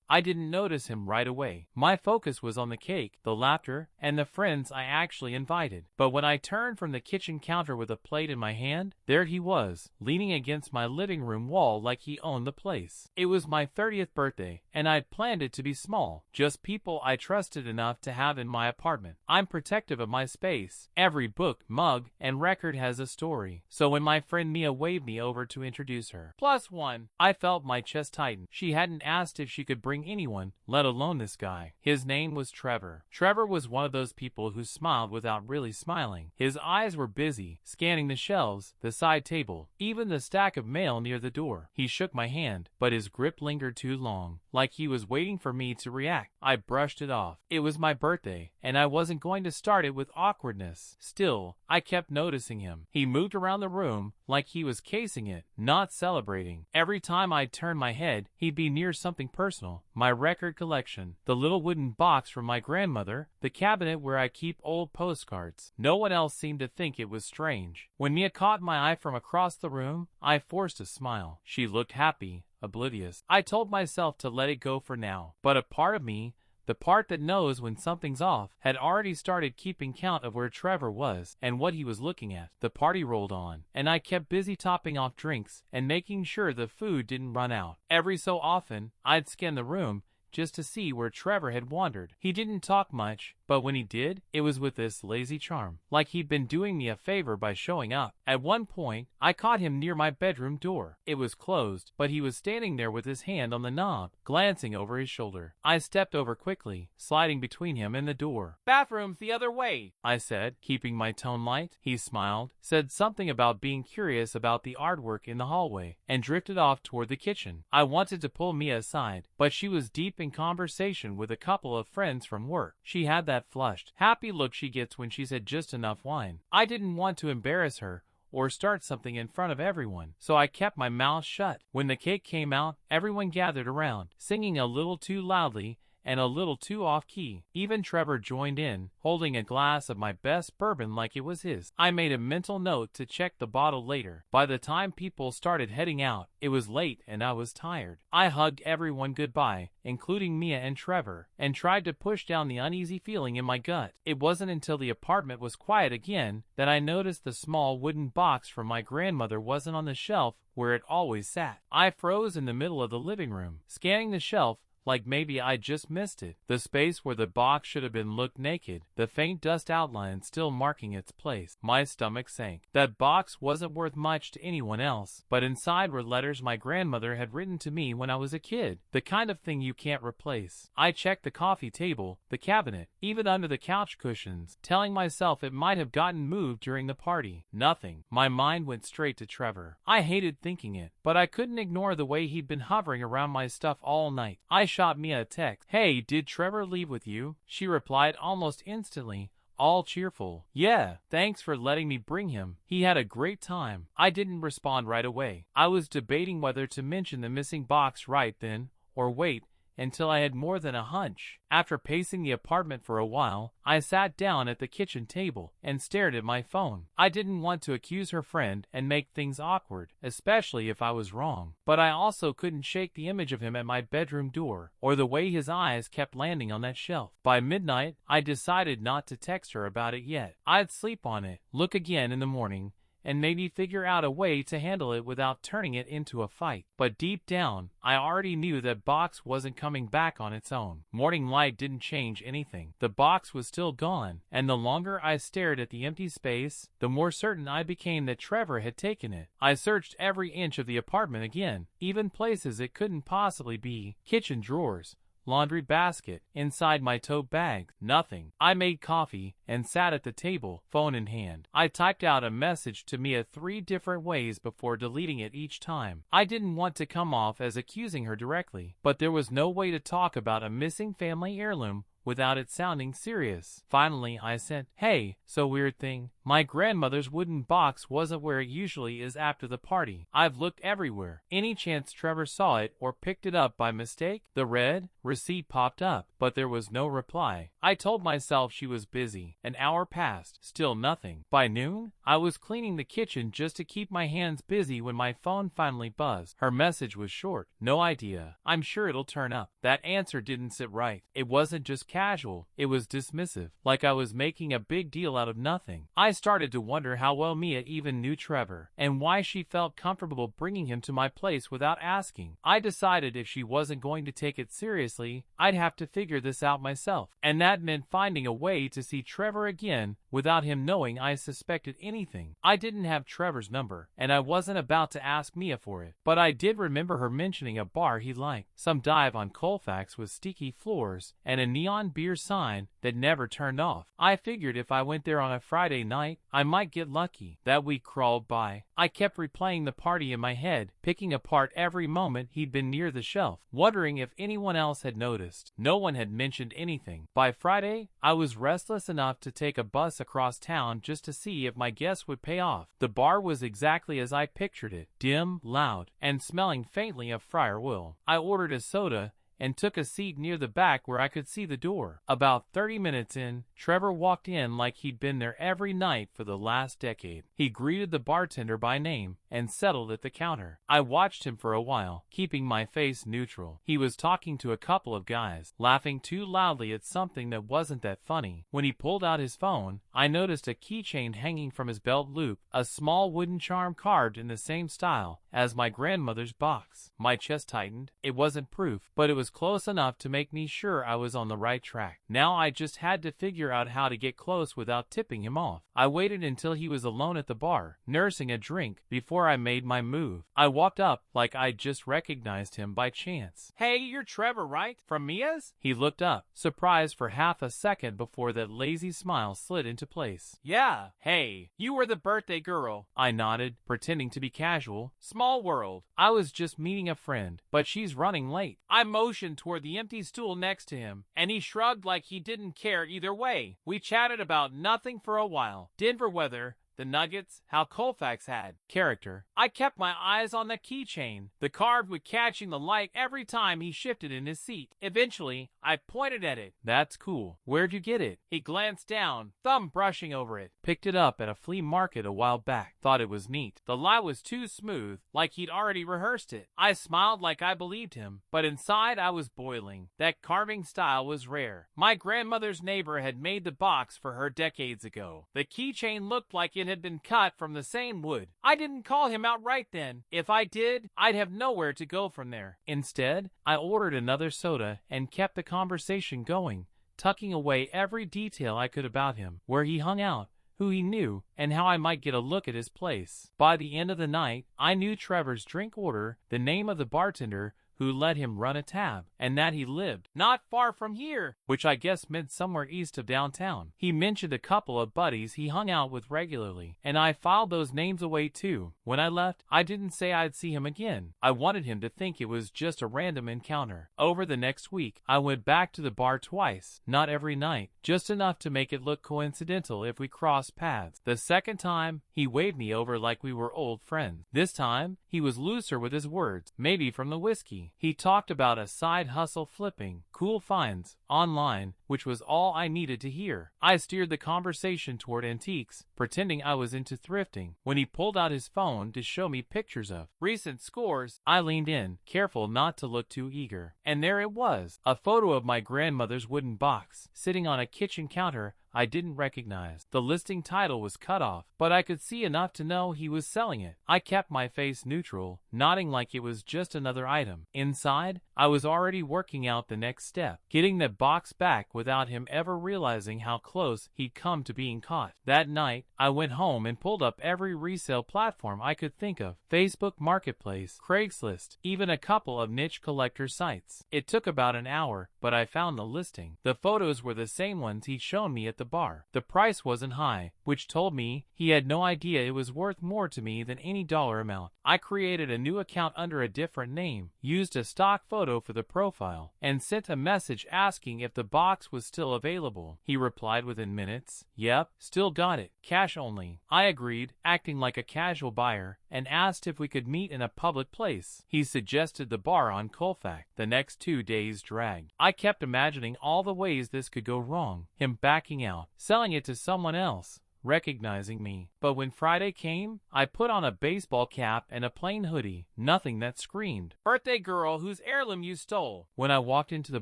I didn't notice him right away. My focus was on the cake, the laughter, and the friends I actually invited. But when I turned from the kitchen counter with a plate in my hand, there he was, leaning against my living room wall like he owned the place. It was my 30th birthday, and I'd planned it to be small, just people I trusted enough to have in my apartment. I'm protective of my space. Every book, mug, and record has a story. So when my friend Mia waved me over to introduce her, +1, I felt my chest tighten. She hadn't asked if she could bring anyone, let alone this guy. His name was Trevor. Trevor was one of those people who smiled without really smiling. His eyes were busy, scanning the shelves, the side table, even the stack of mail near the door. He shook my hand, but his grip lingered too long, like he was waiting for me to react. I brushed it off. It was my birthday, and I wasn't going to start it with awkwardness. Still, I kept noticing him. He moved around the room like he was casing it, not celebrating. Every time I'd turn my head, he'd be near something personal. My record collection, the little wooden box from my grandmother, the cabinet where I keep old postcards. No one else seemed to think it was strange. When Mia caught my eye from across the room, I forced a smile. She looked happy, oblivious. I told myself to let it go for now, but a part of me, the part that knows when something's off, had already started keeping count of where Trevor was and what he was looking at. The party rolled on, and I kept busy topping off drinks and making sure the food didn't run out. Every so often, I'd scan the room just to see where Trevor had wandered. He didn't talk much, but when he did, it was with this lazy charm, like he'd been doing me a favor by showing up. At one point, I caught him near my bedroom door. It was closed, but he was standing there with his hand on the knob, glancing over his shoulder. I stepped over quickly, sliding between him and the door. "Bathroom's the other way," I said, keeping my tone light. He smiled, said something about being curious about the artwork in the hallway, and drifted off toward the kitchen. I wanted to pull Mia aside, but she was deep in conversation with a couple of friends from work. She had that flushed, happy look she gets when she's had just enough wine. I didn't want to embarrass her or start something in front of everyone, so I kept my mouth shut. When the cake came out, everyone gathered around, singing a little too loudly and a little too off-key. Even Trevor joined in, holding a glass of my best bourbon like it was his. I made a mental note to check the bottle later. By the time people started heading out, it was late and I was tired. I hugged everyone goodbye, including Mia and Trevor, and tried to push down the uneasy feeling in my gut. It wasn't until the apartment was quiet again that I noticed the small wooden box from my grandmother wasn't on the shelf where it always sat. I froze in the middle of the living room, scanning the shelf like maybe I just missed it. The space where the box should have been looked naked, the faint dust outline still marking its place. My stomach sank. That box wasn't worth much to anyone else, but inside were letters my grandmother had written to me when I was a kid, the kind of thing you can't replace. I checked the coffee table, the cabinet, even under the couch cushions, telling myself it might have gotten moved during the party. Nothing. My mind went straight to Trevor. I hated thinking it, but I couldn't ignore the way he'd been hovering around my stuff all night. I shot Mia a text. "Hey, did Trevor leave with you?" She replied almost instantly, all cheerful. "Yeah, thanks for letting me bring him. He had a great time." I didn't respond right away. I was debating whether to mention the missing box right then, or wait until I had more than a hunch. After pacing the apartment for a while, I sat down at the kitchen table and stared at my phone. I didn't want to accuse her friend and make things awkward, especially if I was wrong. But I also couldn't shake the image of him at my bedroom door, or the way his eyes kept landing on that shelf. By midnight, I decided not to text her about it yet. I'd sleep on it, look again in the morning, and maybe figure out a way to handle it without turning it into a fight. But deep down, I already knew that box wasn't coming back on its own. Morning light didn't change anything. The box was still gone, and the longer I stared at the empty space, the more certain I became that Trevor had taken it. I searched every inch of the apartment again, even places it couldn't possibly be. Kitchen drawers, laundry basket, inside my tote bag, nothing. I made coffee and sat at the table, phone in hand. I typed out a message to Mia 3 different ways before deleting it each time. I didn't want to come off as accusing her directly, but there was no way to talk about a missing family heirloom without it sounding serious. Finally, I sent, "Hey, so weird thing. My grandmother's wooden box wasn't where it usually is after the party. I've looked everywhere. Any chance Trevor saw it or picked it up by mistake? The red receipt popped up, but there was no reply. I told myself she was busy. An hour passed, still nothing. By noon, I was cleaning the kitchen just to keep my hands busy when my phone finally buzzed. Her message was short. No idea. I'm sure it'll turn up. That answer didn't sit right. It wasn't just casual. It was dismissive, like I was making a big deal out of nothing. I started to wonder how well Mia even knew Trevor, and why she felt comfortable bringing him to my place without asking. I decided if she wasn't going to take it seriously, I'd have to figure this out myself. And that meant finding a way to see Trevor again without him knowing I suspected anything. I didn't have Trevor's number, and I wasn't about to ask Mia for it. But I did remember her mentioning a bar he liked. Some dive on Colfax with sticky floors and a neon beer sign that never turned off. I figured if I went there on a Friday night, I might get lucky. That week crawled by. I kept replaying the party in my head, picking apart every moment he'd been near the shelf, wondering if anyone else had noticed. No one had mentioned anything. By Friday, I was restless enough to take a bus across town just to see if my guess would pay off. The bar was exactly as I pictured it, dim, loud, and smelling faintly of Friar Will. I ordered a soda and took a seat near the back where I could see the door. About 30 minutes in, Trevor walked in like he'd been there every night for the last decade. He greeted the bartender by name and settled at the counter. I watched him for a while, keeping my face neutral. He was talking to a couple of guys, laughing too loudly at something that wasn't that funny. When he pulled out his phone, I noticed a keychain hanging from his belt loop, a small wooden charm carved in the same style as my grandmother's box. My chest tightened. It wasn't proof, but it was close enough to make me sure I was on the right track. Now I just had to figure out how to get close without tipping him off. I waited until he was alone at the bar, nursing a drink, before I made my move. I walked up like I'd just recognized him by chance. "Hey, you're Trevor, right? From Mia's?" He looked up, surprised for half a second before that lazy smile slid into place. "Yeah. Hey, you were the birthday girl." I nodded, pretending to be casual. "Small world. I was just meeting a friend, but she's running late." I motioned toward the empty stool next to him, and he shrugged like he didn't care either way. We chatted about nothing for a while. Denver weather, the Nuggets, how Colfax had character. I kept my eyes on the keychain, the card with catching the light every time he shifted in his seat. Eventually, I pointed at it. "That's cool. Where'd you get it?" He glanced down, thumb brushing over it. "Picked it up at a flea market a while back. Thought it was neat." The lie was too smooth, like he'd already rehearsed it. I smiled like I believed him, but inside I was boiling. That carving style was rare. My grandmother's neighbor had made the box for her decades ago. The keychain looked like it had been cut from the same wood. I didn't call him outright then. If I did, I'd have nowhere to go from there. Instead, I ordered another soda and kept the conversation going, tucking away every detail I could about him, where he hung out, who he knew, and how I might get a look at his place. By the end of the night, I knew Trevor's drink order, the name of the bartender who let him run a tab, and that he lived not far from here, which I guess meant somewhere east of downtown. He mentioned a couple of buddies he hung out with regularly, and I filed those names away too. When I left, I didn't say I'd see him again. I wanted him to think it was just a random encounter. Over the next week, I went back to the bar twice, not every night, just enough to make it look coincidental if we crossed paths. The second time, he waved me over like we were old friends. This time, he was looser with his words, maybe from the whiskey. He talked about a side hustle flipping, cool finds, online, which was all I needed to hear. I steered the conversation toward antiques, pretending I was into thrifting. When he pulled out his phone to show me pictures of recent scores, I leaned in, careful not to look too eager. And there it was, a photo of my grandmother's wooden box, sitting on a kitchen counter I didn't recognize. The listing title was cut off, but I could see enough to know he was selling it. I kept my face neutral, nodding like it was just another item. Inside, I was already working out the next step, getting the box back without him ever realizing how close he'd come to being caught. That night, I went home and pulled up every resale platform I could think of. Facebook Marketplace, Craigslist, even a couple of niche collector sites. It took about an hour, but I found the listing. The photos were the same ones he'd shown me at the bar. The price wasn't high, which told me he had no idea it was worth more to me than any dollar amount. I created a new account under a different name, used a stock photo photo for the profile, and sent a message asking if the box was still available. He replied within minutes, "Yep, still got it, cash only." I agreed, acting like a casual buyer, and asked if we could meet in a public place. He suggested the bar on Colfax. The next 2 days dragged. I kept imagining all the ways this could go wrong. Him backing out, selling it to someone else, recognizing me. But when Friday came, I put on a baseball cap and a plain hoodie. Nothing that screamed, "Birthday girl whose heirloom you stole." When I walked into the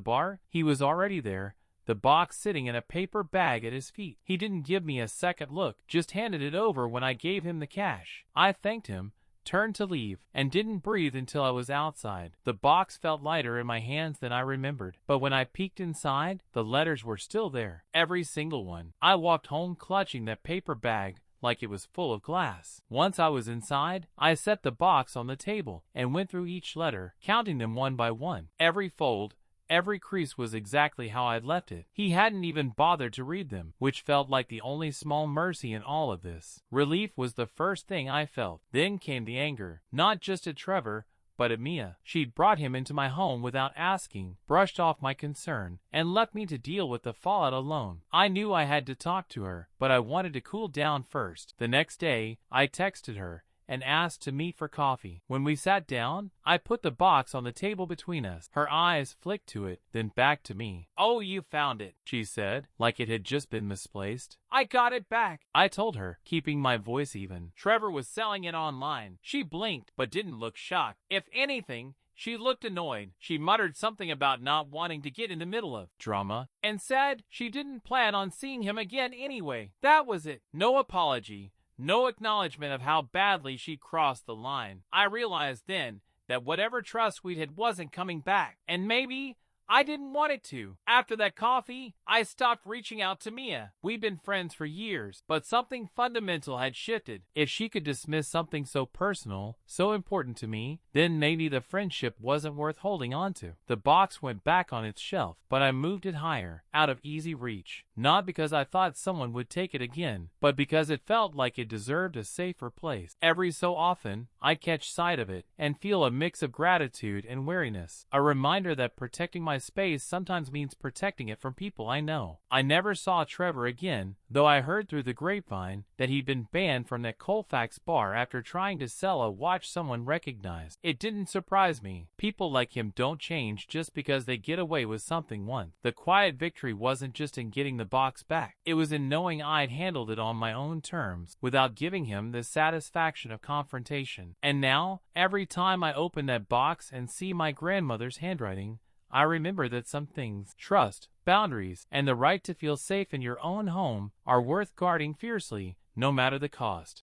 bar, he was already there, the box sitting in a paper bag at his feet. He didn't give me a second look, just handed it over when I gave him the cash. I thanked him, turned to leave, and didn't breathe until I was outside. The box felt lighter in my hands than I remembered, but when I peeked inside, the letters were still there, every single one. I walked home clutching that paper bag like it was full of glass. Once I was inside, I set the box on the table and went through each letter, counting them one by one. Every fold, every crease was exactly how I'd left it. He hadn't even bothered to read them, which felt like the only small mercy in all of this. Relief was the first thing I felt. Then came the anger, not just at Trevor, but at Mia. She'd brought him into my home without asking, brushed off my concern, and left me to deal with the fallout alone. I knew I had to talk to her, but I wanted to cool down first. The next day, I texted her and asked to meet for coffee. When we sat down, I put the box on the table between us. Her eyes flicked to it, then back to me. "Oh, you found it," she said, like it had just been misplaced. "I got it back," I told her, keeping my voice even. "Trevor was selling it online." She blinked, but didn't look shocked. If anything, she looked annoyed. She muttered something about not wanting to get in the middle of drama, and said she didn't plan on seeing him again anyway. That was it. No apology. No acknowledgement of how badly she crossed the line. I realized then that whatever trust we'd had wasn't coming back, and maybe I didn't want it to. After that coffee, I stopped reaching out to Mia. We'd been friends for years, but something fundamental had shifted. If she could dismiss something so personal, so important to me, then maybe the friendship wasn't worth holding on to. The box went back on its shelf, but I moved it higher, out of easy reach. Not because I thought someone would take it again, but because it felt like it deserved a safer place. Every so often, I catch sight of it and feel a mix of gratitude and wariness, a reminder that protecting my space sometimes means protecting it from people I know. I never saw Trevor again, though I heard through the grapevine that he'd been banned from that Colfax bar after trying to sell a watch someone recognized. It didn't surprise me. People like him don't change just because they get away with something once. The quiet victory wasn't just in getting the box back. It was in knowing I'd handled it on my own terms, without giving him the satisfaction of confrontation. And now, every time I open that box and see my grandmother's handwriting, I remember that some things, trust, boundaries, and the right to feel safe in your own home, are worth guarding fiercely, no matter the cost.